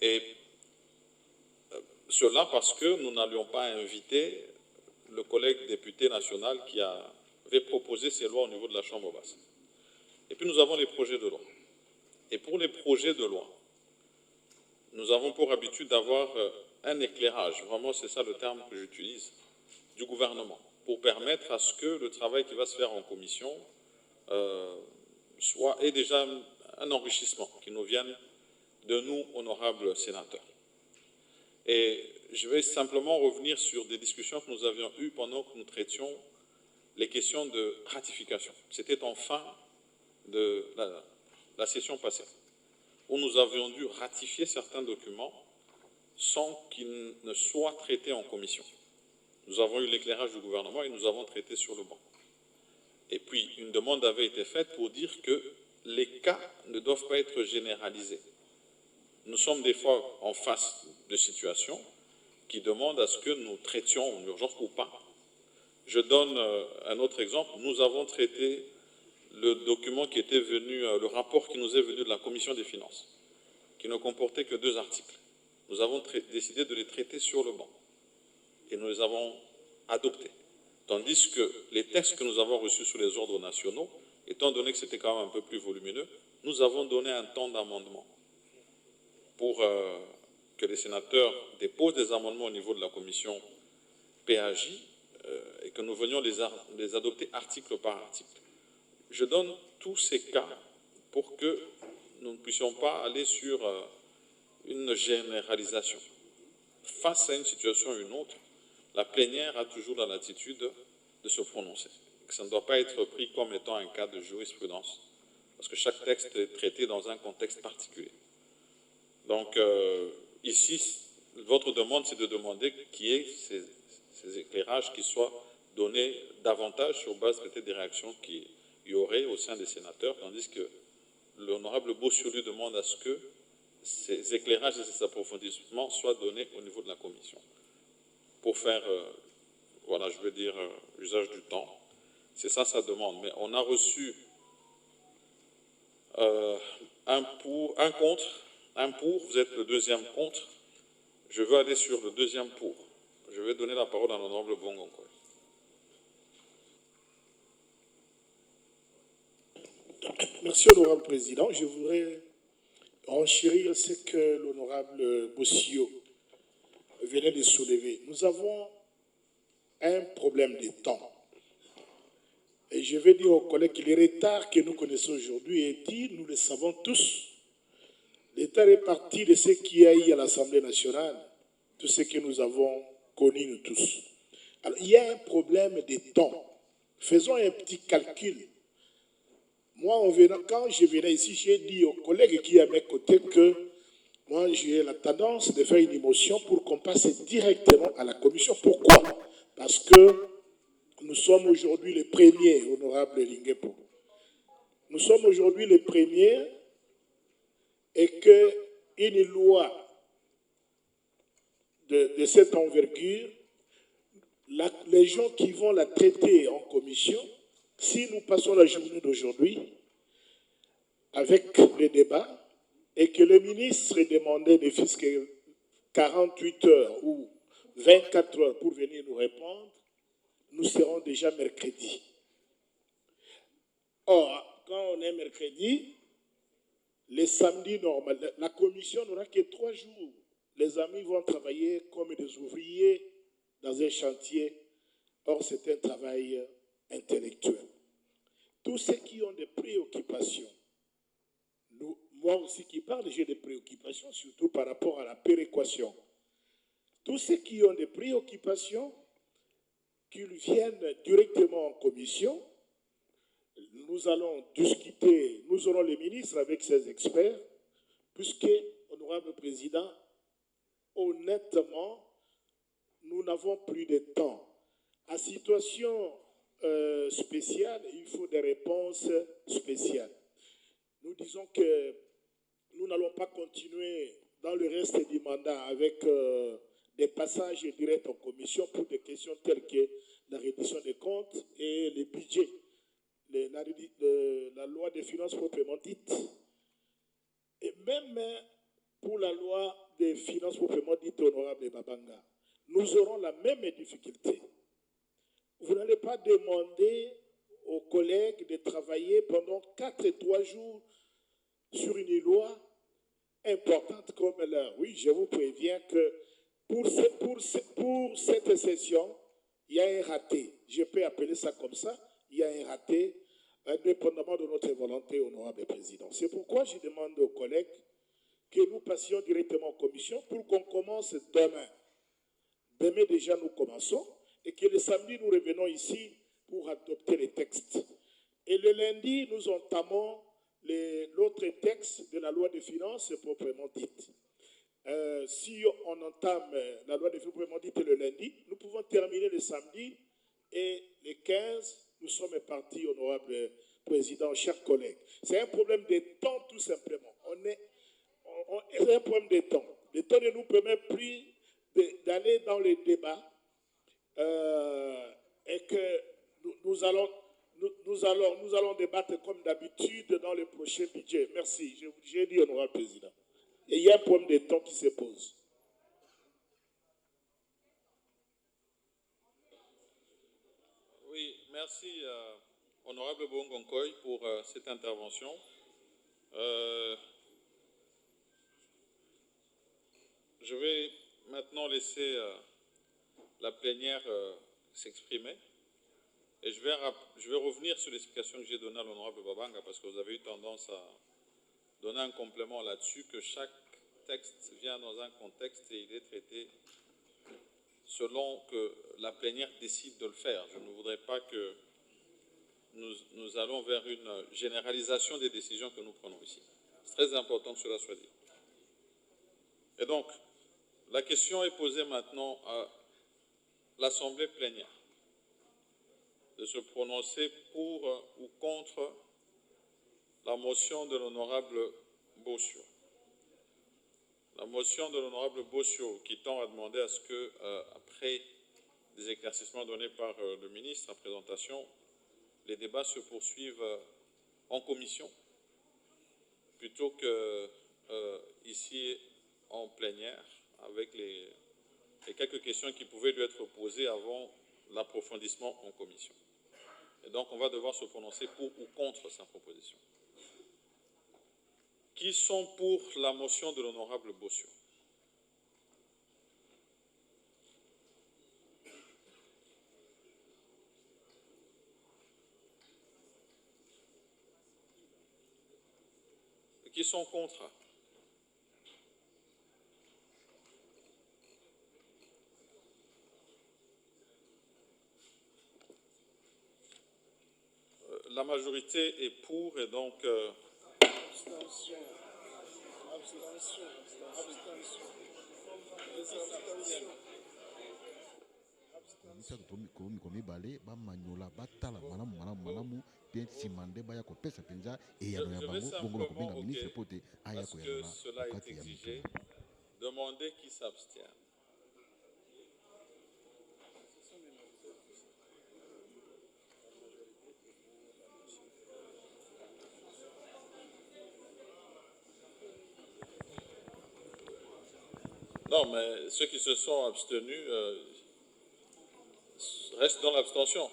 Et cela parce que nous n'allions pas inviter le collègue député national qui avait proposé ces lois au niveau de la Chambre basse. Et puis nous avons les projets de loi. Et pour les projets de loi, nous avons pour habitude d'avoir un éclairage, vraiment c'est ça le terme que j'utilise, du gouvernement, pour permettre à ce que le travail qui va se faire en commission ait déjà un enrichissement qui nous vienne de nous, honorables sénateurs. Et je vais simplement revenir sur des discussions que nous avions eues pendant que nous traitions les questions de ratification. C'était en fin de la session passée, où nous avions dû ratifier certains documents sans qu'ils ne soient traités en commission. Nous avons eu l'éclairage du gouvernement et nous avons traité sur le banc. Et puis, une demande avait été faite pour dire que les cas ne doivent pas être généralisés. Nous sommes des fois en face de situations qui demandent à ce que nous traitions en urgence ou pas. Je donne un autre exemple. Nous avons traité le document qui était venu, le rapport qui nous est venu de la Commission des finances, qui ne comportait que 2 articles. Nous avons décidé de les traiter sur le banc et nous les avons adoptés. Tandis que les textes que nous avons reçus sur les ordres nationaux, étant donné que c'était quand même un peu plus volumineux, nous avons donné un temps d'amendement pour que les sénateurs déposent des amendements au niveau de la commission PAJ et que nous venions les adopter article par article. Je donne tous ces cas pour que nous ne puissions pas aller sur une généralisation. Face à une situation ou une autre, la plénière a toujours la latitude de se prononcer. Ça ne doit pas être pris comme étant un cas de jurisprudence, parce que chaque texte est traité dans un contexte particulier. Donc, ici, votre demande, c'est de demander qu'il y ait ces éclairages qui soient donnés davantage sur base peut-être des réactions qu'il y aurait au sein des sénateurs, tandis que l'honorable Bossiolu demande à ce que ces éclairages et ces approfondissements soient donnés au niveau de la commission, pour faire, voilà, je veux dire, usage du temps. C'est ça sa demande. Mais on a reçu un pour, un contre, un pour, vous êtes le deuxième contre. Je veux aller sur le deuxième pour. Je vais donner la parole à l'honorable Bongo. Merci, honorable président. Je voudrais renchérir ce que l'honorable Bossio venait de soulever. Nous avons un problème de temps. Et je vais dire aux collègues que le retard que nous connaissons aujourd'hui est dit, nous le savons tous. L'état est parti de ce qu'il y a eu à l'Assemblée nationale, tout ce que nous avons connu nous tous. Alors, il y a un problème de temps. Faisons un petit calcul. Moi, quand je venais ici, j'ai dit aux collègues qui sont à mes côtés que moi, j'ai la tendance de faire une émotion pour qu'on passe directement à la commission. Pourquoi? Parce que nous sommes aujourd'hui les premiers, honorable Linguepo. Nous sommes aujourd'hui les premiers et qu'une loi de cette envergure, les gens qui vont la traiter en commission, si nous passons la journée d'aujourd'hui avec le débat et que le ministre est demandé de fisquer 48 heures ou 24 heures pour venir nous répondre, nous serons déjà mercredi. Or, quand on est mercredi, les samedis, normal, la commission n'aura que 3 jours. Les amis vont travailler comme des ouvriers dans un chantier. Or, c'est un travail intellectuel. Tous ceux qui ont des préoccupations, moi aussi qui parle, j'ai des préoccupations, surtout par rapport à la péréquation. Tous ceux qui ont des préoccupations, qu'ils viennent directement en commission. Nous allons discuter, nous aurons les ministres avec ces experts, puisque, honorable président, honnêtement, nous n'avons plus de temps. À situation spéciale, il faut des réponses spéciales. Nous disons que nous n'allons pas continuer dans le reste du mandat avec des passages directs en commission pour des questions telles que la reddition des comptes et les budgets, la loi des finances proprement dite. Et même pour la loi des finances proprement dite, honorable Babanga, nous aurons la même difficulté. Vous n'allez pas demander aux collègues de travailler pendant 4 et 3 jours sur une loi importante comme la. Oui, je vous préviens que pour cette session, il y a un raté. Je peux appeler ça comme ça. Il y a un raté, indépendamment de notre volonté, honorable président. C'est pourquoi je demande aux collègues que nous passions directement en commission pour qu'on commence demain. Demain déjà, nous commençons. Et que le samedi, nous revenons ici pour adopter les textes. Et le lundi, nous entamons l'autre texte de la loi des finances proprement dite. Si on entame la loi des finances proprement dite le lundi, nous pouvons terminer le samedi et le 15, nous sommes partis, honorable président, chers collègues. C'est un problème de temps, tout simplement. C'est un problème de temps. Le temps ne nous permet plus d'aller dans les débats. Et que nous allons débattre comme d'habitude dans le prochain budget. Merci. J'ai dit, honorable président. Et il y a un problème de temps qui se pose. Oui, merci, honorable Bongonkoy, pour cette intervention. Je vais maintenant laisser la plénière s'exprimer. Et je vais revenir sur l'explication que j'ai donnée à l'honorable Babanga, parce que vous avez eu tendance à donner un complément là-dessus, que chaque texte vient dans un contexte et il est traité selon que la plénière décide de le faire. Je ne voudrais pas que nous allons vers une généralisation des décisions que nous prenons ici. C'est très important que cela soit dit. Et donc, la question est posée maintenant à l'Assemblée plénière de se prononcer pour ou contre la motion de l'honorable Bossio. La motion de l'honorable Bossio qui tend à demander à ce que, après des éclaircissements donnés par le ministre en présentation, les débats se poursuivent en commission plutôt que ici en plénière avec les quelques questions qui pouvaient lui être posées avant l'approfondissement en commission. Et donc, on va devoir se prononcer pour ou contre sa proposition. Qui sont pour la motion de l'honorable Bossio? Et qui sont contre? La majorité est pour et donc... Abstention. Abstention. Abstention. komibale bamanyola batala malamu bien simande baya kopesa penza et ya Je vais simplement, parce que cela est exigé, demander qui s'abstient. Non, mais ceux qui se sont abstenus restent dans l'abstention.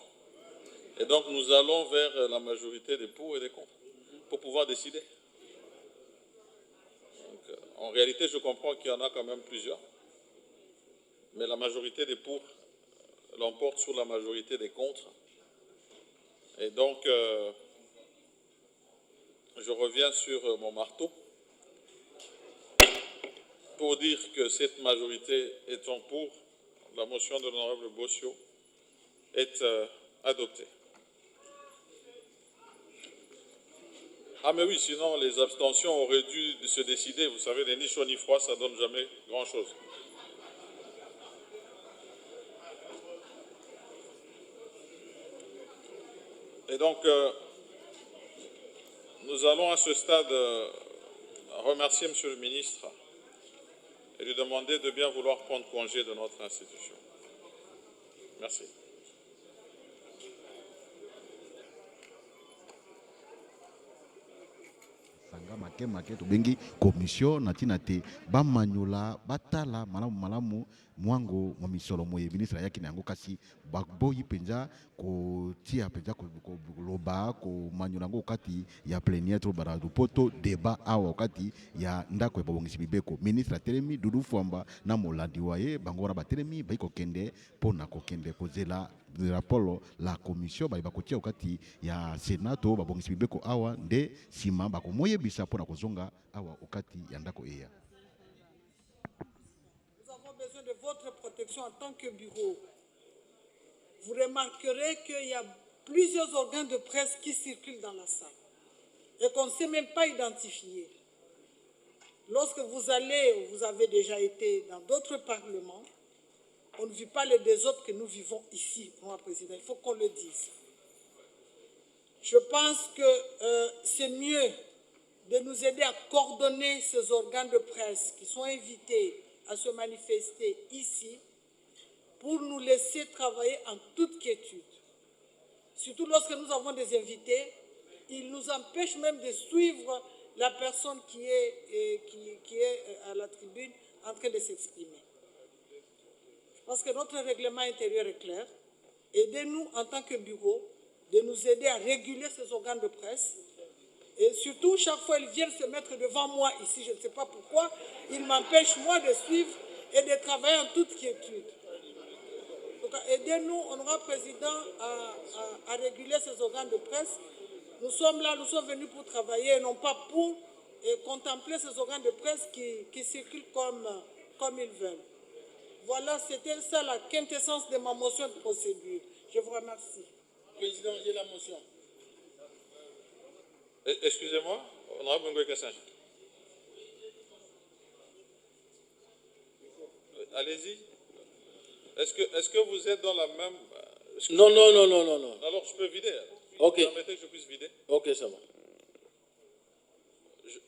Et donc nous allons vers la majorité des pour et des contre pour pouvoir décider. En réalité, je comprends qu'il y en a quand même plusieurs, mais la majorité des pour l'emporte sur la majorité des contre. Et donc, je reviens sur mon marteau pour dire que cette majorité étant pour, la motion de l'honorable Bossio est adoptée. Ah mais oui, sinon les abstentions auraient dû se décider. Vous savez, les ni chaud ni froid, ça ne donne jamais grand-chose. Et donc, nous allons à ce stade remercier M. le ministre et lui demander de bien vouloir prendre congé de notre institution. Merci. sanga make tobengi commission na ntina te bamanyola batala malamu mwango mwa misolo moye ministre ayaki na yango kasi baboyi mpenza kotia mpenza koloba komanyola yango kati ya plénière to barado poto débat awa kati ya ndako ya babongisi mibeko ministre atelemi Doudou Fwamba na molandi wa ye bango wana batelemi bayi kokende mpona kokende kozela rapolo la commission bayi bakotia okati ya senato babongisi mibeko awa nde sima bakomoyebisa mpona kozonga awa okati ya ndako eya. Nous avons besoin de votre protection en tant que bureau. Vous remarquerez qu'il y a plusieurs organes de presse qui circulent dans la salle et qu'on ne sait même pas identifier. Lorsque vous allez, vous avez déjà été dans d'autres parlements, on ne vit pas le désordre que nous vivons ici, moi, Président. Il faut qu'on le dise. Je pense que c'est mieux de nous aider à coordonner ces organes de presse qui sont invités à se manifester ici pour nous laisser travailler en toute quiétude. Surtout lorsque nous avons des invités, ils nous empêchent même de suivre la personne qui est à la tribune en train de s'exprimer. Je pense que notre règlement intérieur est clair. Aidez-nous en tant que bureau de nous aider à réguler ces organes de presse. Et surtout, chaque fois, ils viennent se mettre devant moi ici, je ne sais pas pourquoi, ils m'empêchent, moi, de suivre et de travailler en toute quiétude. Donc, aidez-nous, honorable président, à réguler ces organes de presse. Nous sommes là, nous sommes venus pour travailler et non pas pour contempler ces organes de presse qui circulent comme ils veulent. Voilà, c'était ça la quintessence de ma motion de procédure. Je vous remercie. Président, j'ai la motion. Excusez-moi, honorable Ngoï Kassange. Allez-y. Est-ce que vous êtes dans la même... Non. Alors, je peux vider. Ok. Vous permettez que je puisse vider? Ok, ça va.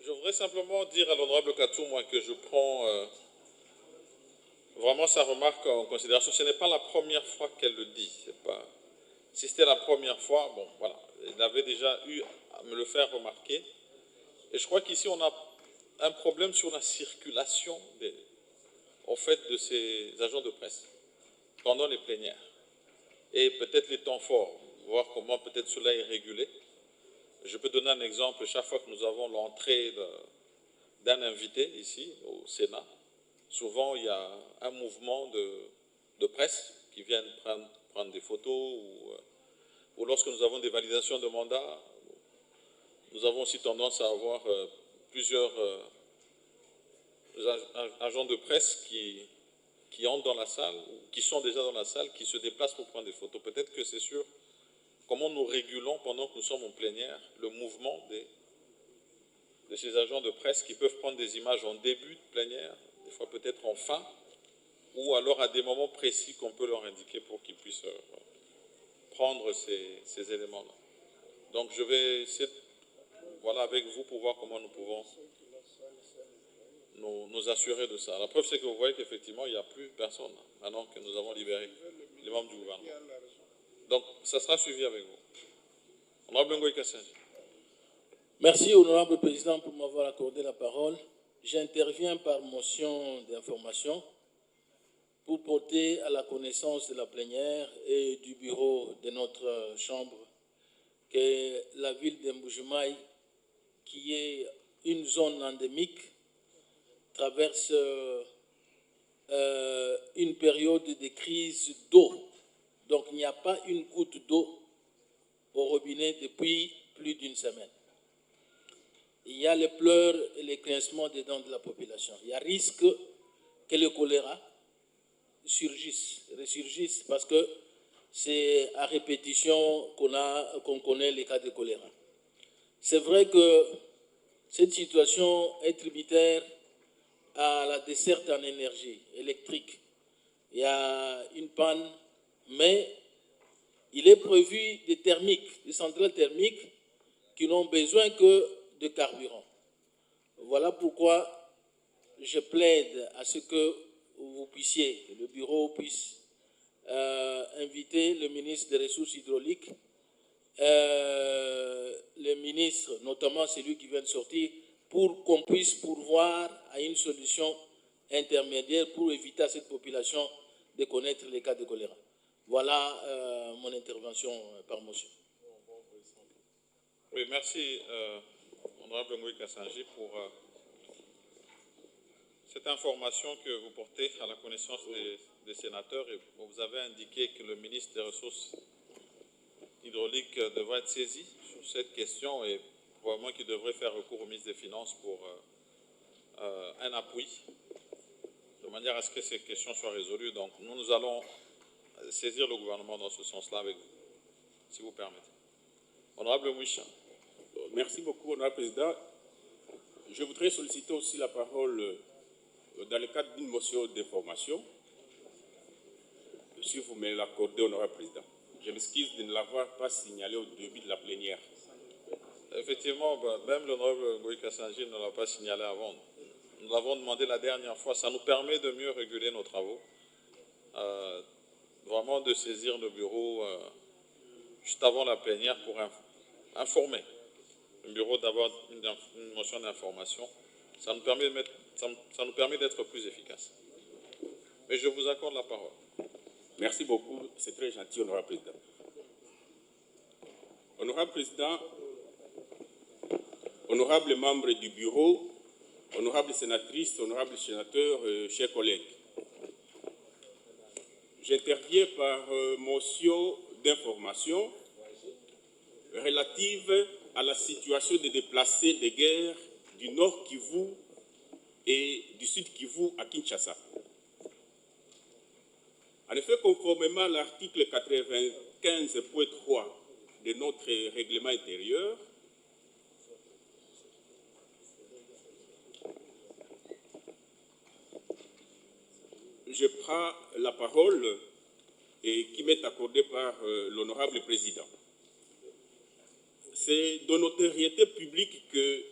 Je voudrais simplement dire à l'honorable Katou, moi, que je prends vraiment sa remarque en considération. Ce n'est pas la première fois qu'elle le dit. Si c'était la première fois, bon, voilà. Il avait déjà eu à me le faire remarquer. Et je crois qu'ici, on a un problème sur la circulation de ces agents de presse pendant les plénières. Et peut-être les temps forts, voir comment peut-être cela est régulé. Je peux donner un exemple. Chaque fois que nous avons l'entrée d'un invité ici, au Sénat, souvent il y a un mouvement de presse qui viennent prendre des photos ou lorsque nous avons des validations de mandat, nous avons aussi tendance à avoir plusieurs agents de presse qui entrent dans la salle, ou qui sont déjà dans la salle, qui se déplacent pour prendre des photos. Peut-être que c'est sûr comment nous régulons pendant que nous sommes en plénière le mouvement de ces agents de presse qui peuvent prendre des images en début de plénière, des fois peut-être en fin, ou alors à des moments précis qu'on peut leur indiquer pour qu'ils puissent prendre ces éléments-là. Donc je vais essayer, voilà, avec vous pour voir comment nous pouvons nous assurer de ça. La preuve, c'est que vous voyez qu'effectivement, il n'y a plus personne maintenant que nous avons libéré les membres du gouvernement. Donc, ça sera suivi avec vous. Honorable Ngoï Kassange. Merci, honorable président, pour m'avoir accordé la parole. J'interviens par motion d'information pour porter à la connaissance de la plénière et du bureau de notre chambre que la ville de Mbujimaï, qui est une zone endémique, traverse une période de crise d'eau. Donc il n'y a pas une goutte d'eau au robinet depuis plus d'une semaine. Il y a les pleurs et les grincements des dents de la population. Il y a risque que le choléra ressurgisse, parce que c'est à répétition qu'on connaît les cas de choléra. C'est vrai que cette situation est tributaire à la desserte en énergie électrique. Il y a une panne, mais il est prévu des centrales thermiques qui n'ont besoin que de carburant. Voilà pourquoi je plaide à ce que vous puissiez, que le bureau puisse inviter le ministre des Ressources hydrauliques, le ministre, notamment celui qui vient de sortir, pour qu'on puisse pourvoir à une solution intermédiaire pour éviter à cette population de connaître les cas de choléra. Voilà mon intervention par motion. Oui, merci, honorable Ngoï Kassanji, pour cette information que vous portez à la connaissance des sénateurs. Et vous avez indiqué que le ministre des Ressources hydrauliques devrait être saisi sur cette question et probablement qu'il devrait faire recours au ministre des Finances pour un appui, de manière à ce que ces questions soient résolues. Donc nous allons saisir le gouvernement dans ce sens-là avec vous, si vous permettez. Honorable Mouichan. Merci beaucoup, honorable président. Je voudrais solliciter aussi la parole dans le cadre d'une motion d'information, si vous me l'accordez, honorable président. Je m'excuse de ne l'avoir pas signalé au début de la plénière. Effectivement, même l'honorable Ngoï Kassanji ne l'a pas signalé avant. Nous l'avons demandé la dernière fois. Ça nous permet de mieux réguler nos travaux. Vraiment de saisir le bureau juste avant la plénière pour informer le bureau d'avoir une motion d'information. Ça nous permet d'être plus efficace. Mais je vous accorde la parole. Merci beaucoup, c'est très gentil, honorable président. Honorable président, honorables membres du bureau, honorables sénatrices, honorables sénateurs, chers collègues, j'interviens par motion d'information relative à la situation des déplacés de guerre du Nord Kivu et du Sud Kivu à Kinshasa. En effet, conformément à l'article 95.3 de notre règlement intérieur, je prends la parole et qui m'est accordée par l'honorable président. C'est de notoriété publique que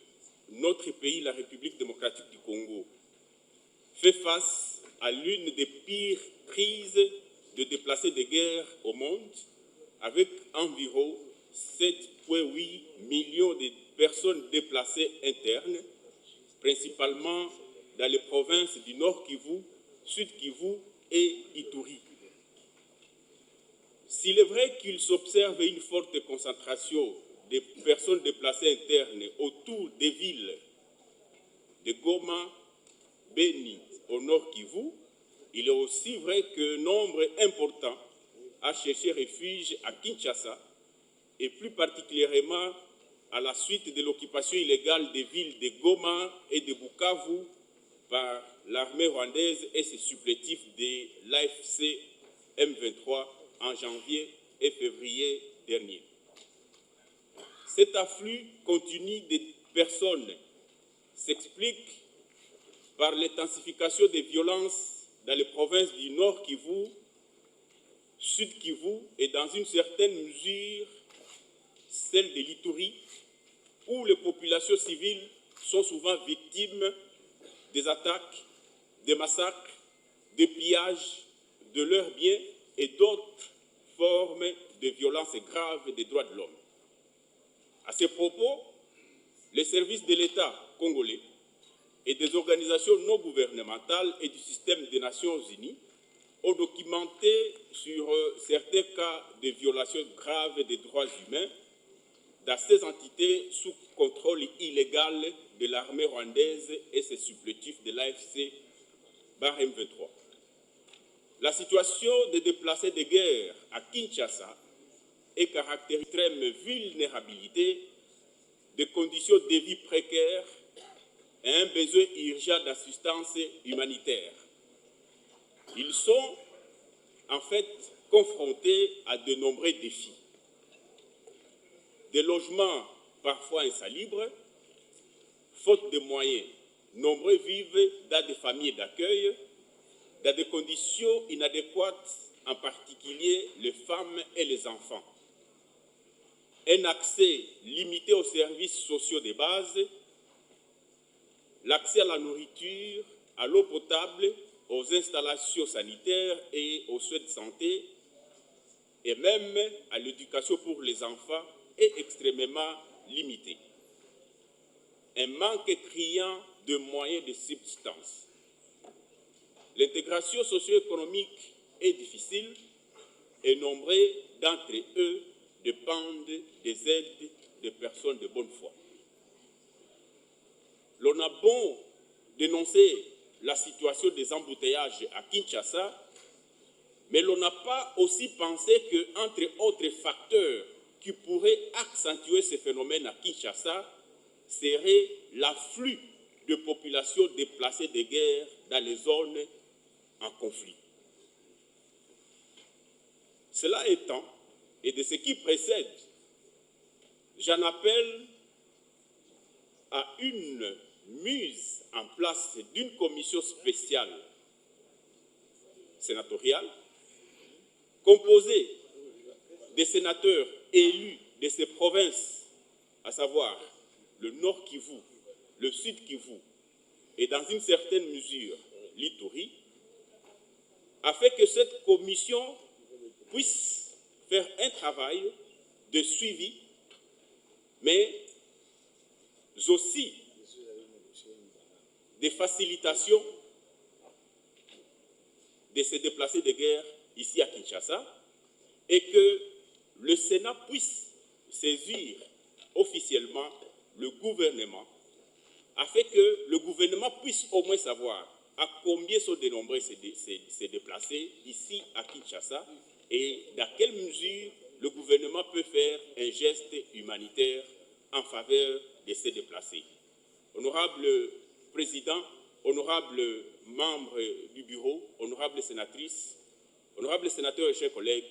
notre pays, la République démocratique du Congo, fait face à l'une des pires crises de déplacés de guerre au monde, avec environ 7,8 millions de personnes déplacées internes, principalement dans les provinces du Nord Kivu, Sud Kivu et Ituri. S'il est vrai qu'il s'observe une forte concentration des personnes déplacées internes autour des villes de Goma, Beni, au Nord Kivu, il est aussi vrai que nombre important a cherché refuge à Kinshasa et plus particulièrement à la suite de l'occupation illégale des villes de Goma et de Bukavu par l'armée rwandaise et ses supplétifs de l'AFC M23 en janvier et février dernier. Cet afflux continu de personnes s'explique par l'intensification des violences dans les provinces du Nord Kivu, Sud Kivu et dans une certaine mesure celle de l'Ituri, où les populations civiles sont souvent victimes des attaques, des massacres, des pillages de leurs biens et d'autres formes de violences graves des droits de l'homme. À ces propos, les services de l'État congolais et des organisations non gouvernementales et du système des Nations Unies ont documenté sur certains cas de violations graves des droits humains dans ces entités sous contrôle illégal de l'armée rwandaise et ses supplétifs de l'AFC M23. La situation des déplacés de guerre à Kinshasa est caractérisée d'extrême vulnérabilité, de conditions de vie précaires et un besoin urgent d'assistance humanitaire. Ils sont en fait confrontés à de nombreux défis. Des logements parfois insalubres, faute de moyens, nombreux vivent dans des familles d'accueil, dans des conditions inadéquates, en particulier les femmes et les enfants. Un accès limité aux services sociaux de base, l'accès à la nourriture, à l'eau potable, aux installations sanitaires et aux soins de santé, et même à l'éducation pour les enfants, est extrêmement limité. Un manque criant de moyens de subsistance. L'intégration socio-économique est difficile et nombreux d'entre eux dépendent des aides de personnes de bonne foi. L'on a beau dénoncer la situation des embouteillages à Kinshasa, mais l'on n'a pas aussi pensé qu'entre autres facteurs qui pourraient accentuer ce phénomène à Kinshasa serait l'afflux de populations déplacées de guerre dans les zones en conflit. Cela étant, et de ce qui précède, j'en appelle à une mise en place d'une commission spéciale sénatoriale composée des sénateurs élus de ces provinces, à savoir le Nord Kivu, le Sud Kivu et dans une certaine mesure l'Ituri, afin que cette commission puisse faire un travail de suivi, mais aussi de facilitation de ces déplacés de guerre ici à Kinshasa, et que le Sénat puisse saisir officiellement le gouvernement, afin que le gouvernement puisse au moins savoir à combien sont dénombrés ces déplacés ici à Kinshasa et dans quelle mesure le gouvernement peut faire un geste humanitaire en faveur de ces déplacés. Honorable Président, honorables membres du bureau, honorables sénatrices, honorables sénateurs et chers collègues,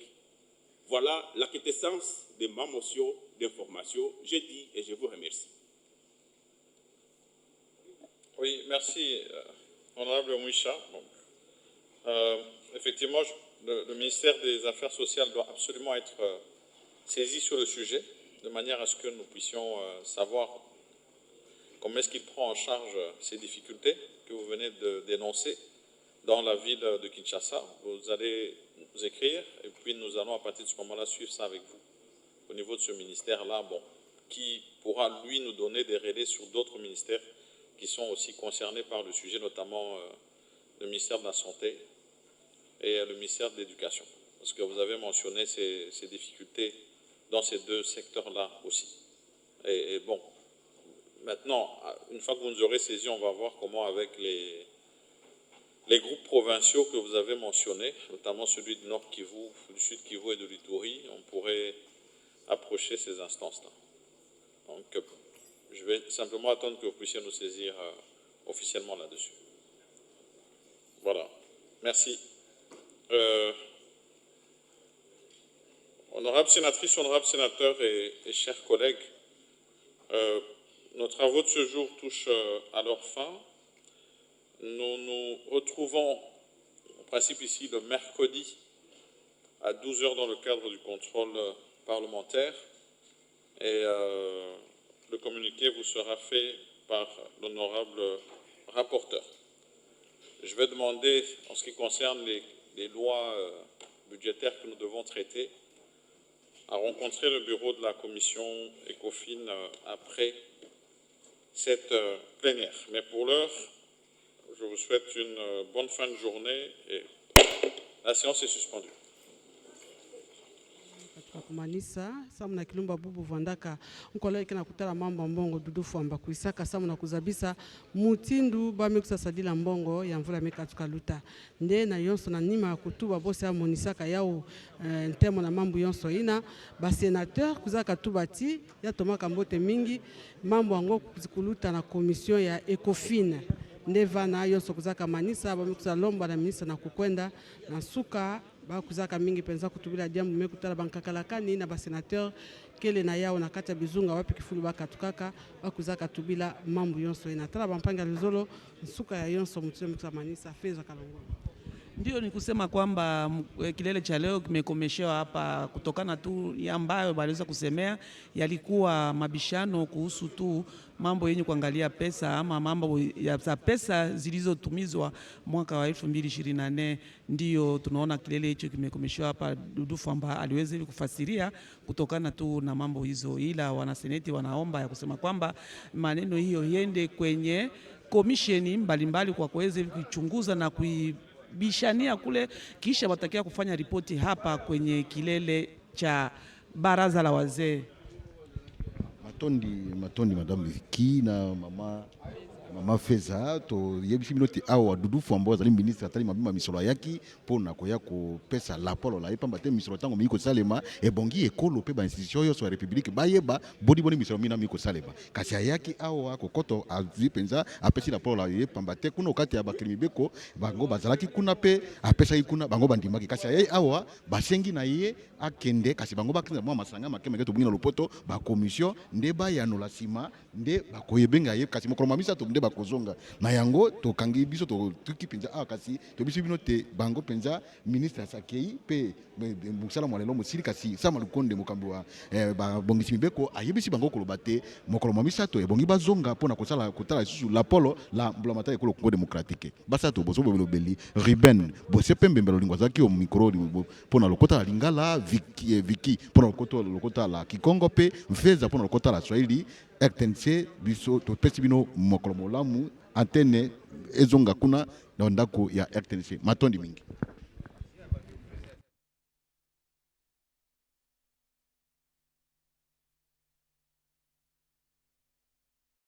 voilà la quintessence de ma motion d'information. Je dis et je vous remercie. Oui, merci, honorable Mouissa. Effectivement, le ministère des Affaires sociales doit absolument être saisi sur le sujet, de manière à ce que nous puissions savoir comment est-ce qu'il prend en charge ces difficultés que vous venez de dénoncer dans la ville de Kinshasa. Vous allez nous écrire et puis nous allons à partir de ce moment-là suivre ça avec vous au niveau de ce ministère-là, bon, qui pourra lui nous donner des relais sur d'autres ministères qui sont aussi concernés par le sujet, notamment le ministère de la Santé et le ministère de l'Éducation, parce que vous avez mentionné ces difficultés dans ces deux secteurs-là aussi. Et bon, maintenant, une fois que vous nous aurez saisis, on va voir comment avec les groupes provinciaux que vous avez mentionnés, notamment celui du Nord Kivu, du Sud Kivu et de l'Ituri, on pourrait approcher ces instances-là. Donc, je vais simplement attendre que vous puissiez nous saisir officiellement là-dessus. Voilà. Merci. Honorables sénatrices, honorables sénateurs et chers collègues, nos travaux de ce jour touchent à leur fin. Nous nous retrouvons en principe ici le mercredi à 12 h dans le cadre du contrôle parlementaire et le communiqué vous sera fait par l'honorable rapporteur. Je vais demander, en ce qui concerne les lois budgétaires que nous devons traiter, à rencontrer le bureau de la commission ECOFIN après cette plénière. Mais pour l'heure, je vous souhaite une bonne fin de journée et la séance est suspendue. kumanisa samu na kilumba bubu vandaka nkola ikena kutala mambo mbongo Dudu Fwamba kuisaka samu na kuzabisa mutindu ba mekusa sadila mbongo ya mvula mekatuka luta nde na yonso na nima kutuba bose ya monisaka yao ntemo na mambo yonso ina ba sénateur kuzaka tubati ya tomaka mbote mingi mambo yango kuzikuluta na commission ya Ecofin nde vana yonso kuzaka manisa ba mekusa lomba na ministre na kukwenda na suka ba kuzaka mingi penza kutubila jambo mekutala bankakalakani na ba sénateur kele na yao na kati ya bizunga wapi kifulu bakatukaka bakuzaka tubila mambo yonso ina tala bampanga lizolo nsuka ya yonso mutule mekusa manisa feza kalongo. Ndio ni kusema kwamba kilele cha leo kimekomeshewa hapa kutokana tu ya ambayo baliweza kusemea yalikuwa mabishano kuhusu tu mambo yenye kuangalia pesa ama mambo ya pesa zilizotumizwa mwaka wa 2024. Ndio tunaona kilele hicho kimekomeshewa hapa. Dudu Fwamba aliweza kufasiria kutokana tu na mambo hizo, ila wanaseneti wanaomba ya kusema kwamba maneno hiyo yende kwenye komisheni mbalimbali kwa kuweza kuchunguza na bishania kule, kisha watakia kufanya ripoti hapa kwenye kilele cha baraza la wazee. Matondi Madame Vicky na mama Feza to yebisi binote awa Dudu Fwamba zali ministre atali mabima misolo yaki pona koya ko pesa la polo la epamba te misolo tango miko salema ebongi ekolo pe ba institution yo so république bayeba boni misolo mina miko salema kasi yaki awa ko koto azi penza apesi la polo la epamba te kuna okati ya bakrimi beko bango bazalaki kuna pe apesa ikuna bango bandimaki kasi awa basengi na ye akende kasi bango bakina mwa masanga makeme to bwina lopoto ba commission nde ba yanola sima nde bakoyebenga ye kasi mokolo mamisa to nde bakozonga na yango to kangi biso to tuki penza kasi to biso bino te bango penza ministre Sakei pe musala mwalelo musili kasi sama lukonde mokambi wa bongisi mibeko ayebisi bango koloba te mokolo mamisa to ebongi bazonga pona kosala kotala susu la polo la mblamata ekolo Congo démocratique basa to boso bobelo beli Ruben bose pembe mbelo lingwa zaki o micro pona lokota lingala Vicky pona lokota la Kikongo pe Mfeza pona lokota la Swahili RTNC biso to pesi bino mokolo molamu antenne ezonga kuna na ndako ya RTNC matondi mingi.